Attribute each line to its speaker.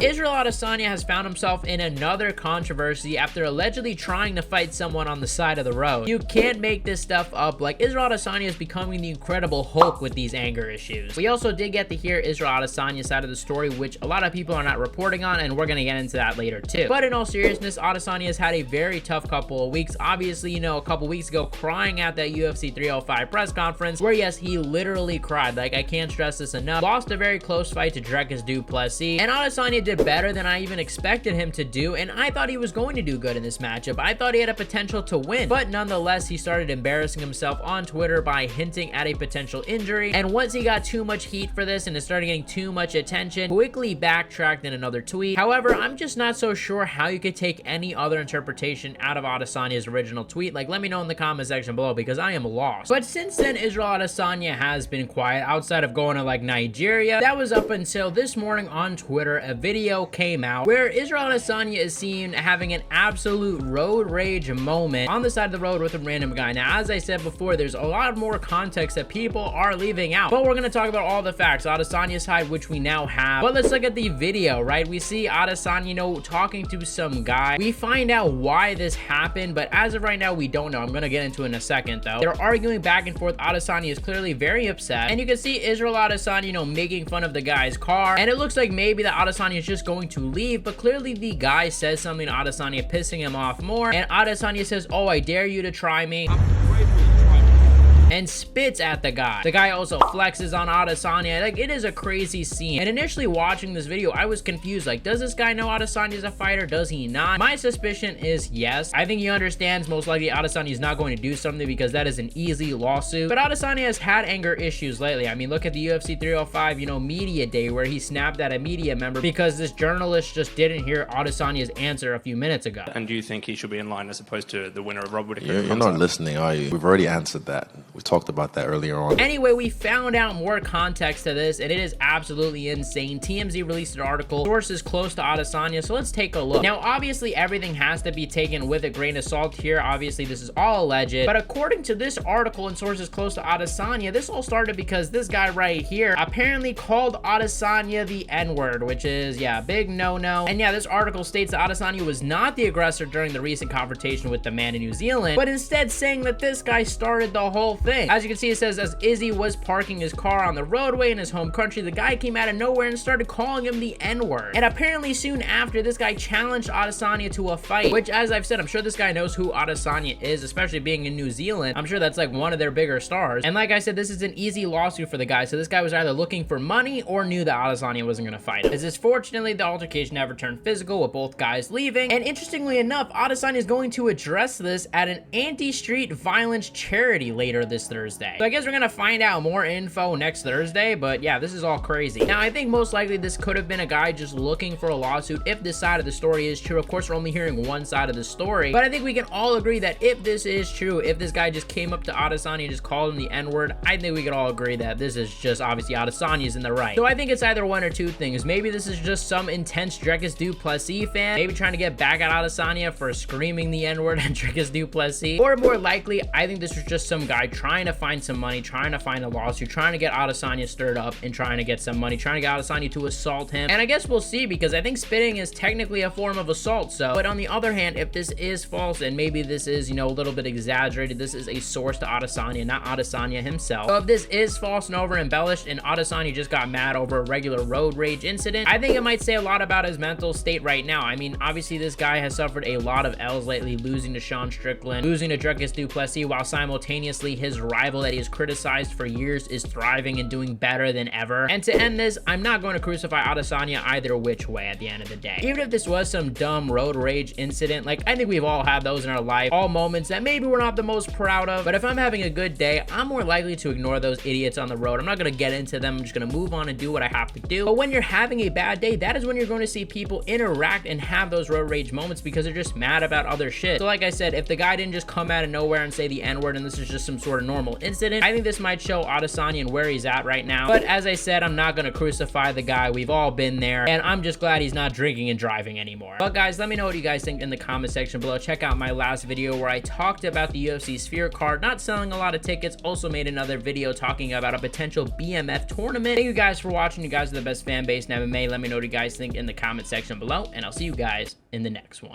Speaker 1: Israel Adesanya has found himself in another controversy after allegedly trying to fight someone on the side of the road. You can't make this stuff up. Like, Israel Adesanya is becoming the Incredible Hulk with these anger issues. We also did get to hear Israel Adesanya's side of the story, which a lot of people are not reporting on, and we're gonna get into that later too. But in all seriousness, Adesanya has had a very tough couple of weeks. Obviously, you know, a couple weeks ago, crying at that UFC 305 press conference, where yes, he literally cried. Like, I can't stress this enough. Lost a very close fight to Dricus Du Plessis, and Adesanya did better than I even expected him to do, and I thought he was going to do good in this matchup. I thought he had a potential to win, but nonetheless, he started embarrassing himself on Twitter by hinting at a potential injury, and once he got too much heat for this and it started getting too much attention, quickly backtracked in another tweet. However, I'm just not so sure how you could take any other interpretation out of Adesanya's original tweet. Like, let me know in the comment section below, because I am lost. But since then, Israel Adesanya has been quiet outside of going to like Nigeria. That was up until this morning on Twitter. A video came out where Israel Adesanya is seen having an absolute road rage moment on the side of the road with a random guy. Now, as I said before, there's a lot more context that people are leaving out, but we're going to talk about all the facts. Adesanya's side, which we now have. But let's look at the video, right? We see Adesanya, you know, talking to some guy. We find out why this happened, but as of right now, we don't know. I'm going to get into it in a second, though. They're arguing back and forth. Adesanya is clearly very upset, and you can see Israel Adesanya, you know, making fun of the guy's car, and it looks like maybe that Adesanya is just going to leave, but clearly the guy says something to Adesanya, pissing him off more, and Adesanya says, "Oh, I dare you to try me," and spits at the guy. The guy also flexes on Adesanya. Like, it is a crazy scene. And initially watching this video, I was confused. Like, does this guy know Adesanya's a fighter? Does he not? My suspicion is yes. I think he understands most likely Adesanya is not going to do something because that is an easy lawsuit. But Adesanya has had anger issues lately. I mean, look at the UFC 305, you know, media day, where he snapped at a media member because this journalist just didn't hear Adesanya's answer a few minutes ago.
Speaker 2: And do you think he should be in line as opposed to the winner of Rob Whittaker?
Speaker 3: You're not listening, are you? We've already answered that. We talked about that earlier on.
Speaker 1: Anyway, we found out more context to this, and it is absolutely insane. TMZ released an article, sources close to Adesanya, so let's take a look. Now, obviously, everything has to be taken with a grain of salt here. Obviously, this is all alleged, but according to this article and sources close to Adesanya, this all started because this guy right here apparently called Adesanya the N-word, which is, yeah, big no-no. And yeah, this article states that Adesanya was not the aggressor during the recent confrontation with the man in New Zealand, but instead saying that this guy started the whole thing. As you can see, it says, as Izzy was parking his car on the roadway in his home country, the guy came out of nowhere and started calling him the N-word. And apparently soon after, this guy challenged Adesanya to a fight, which, as I've said, I'm sure this guy knows who Adesanya is, especially being in New Zealand. I'm sure that's like one of their bigger stars. And like I said, this is an easy lawsuit for the guy. So this guy was either looking for money or knew that Adesanya wasn't going to fight him. As is, fortunately, the altercation never turned physical, with both guys leaving. And interestingly enough, Adesanya is going to address this at an anti-street violence charity later this Thursday. So I guess we're gonna find out more info next Thursday, but yeah, this is all crazy. Now, I think most likely this could have been a guy just looking for a lawsuit if this side of the story is true. Of course, we're only hearing one side of the story, but I think we can all agree that if this is true, if this guy just came up to Adesanya and just called him the N-word, I think we could all agree that this is just obviously Adesanya's in the right. So I think it's either one or two things. Maybe this is just some intense Dricus Du Plessis fan, maybe trying to get back at Adesanya for screaming the N-word at Dricus Du Plessis, or more likely, I think this was just some guy trying to find some money, trying to find a lawsuit, trying to get Adesanya stirred up and trying to get some money, trying to get Adesanya to assault him. And I guess we'll see, because I think spitting is technically a form of assault. So, but on the other hand, if this is false and maybe this is, you know, a little bit exaggerated, this is a source to Adesanya, not Adesanya himself. So if this is false and over embellished and Adesanya just got mad over a regular road rage incident, I think it might say a lot about his mental state right now. I mean, obviously this guy has suffered a lot of L's lately, losing to Sean Strickland, losing to Dricus Du Plessis, while simultaneously his rival that he has criticized for years is thriving and doing better than ever. And to end this, I'm not going to crucify Adesanya either which way at the end of the day. Even if this was some dumb road rage incident, like, I think we've all had those in our life, all moments that maybe we're not the most proud of, but if I'm having a good day, I'm more likely to ignore those idiots on the road. I'm not going to get into them. I'm just going to move on and do what I have to do. But when you're having a bad day, that is when you're going to see people interact and have those road rage moments because they're just mad about other shit. So like I said, if the guy didn't just come out of nowhere and say the N-word and this is just some sort of normal incident. I think this might show Adesanya and where he's at right now. But as I said, I'm not going to crucify the guy. We've all been there. And I'm just glad he's not drinking and driving anymore. But guys, let me know what you guys think in the comment section below. Check out my last video where I talked about the UFC Sphere card not selling a lot of tickets. Also made another video talking about a potential BMF tournament. Thank you guys for watching. You guys are the best fan base in MMA. Let me know what you guys think in the comment section below. And I'll see you guys in the next one.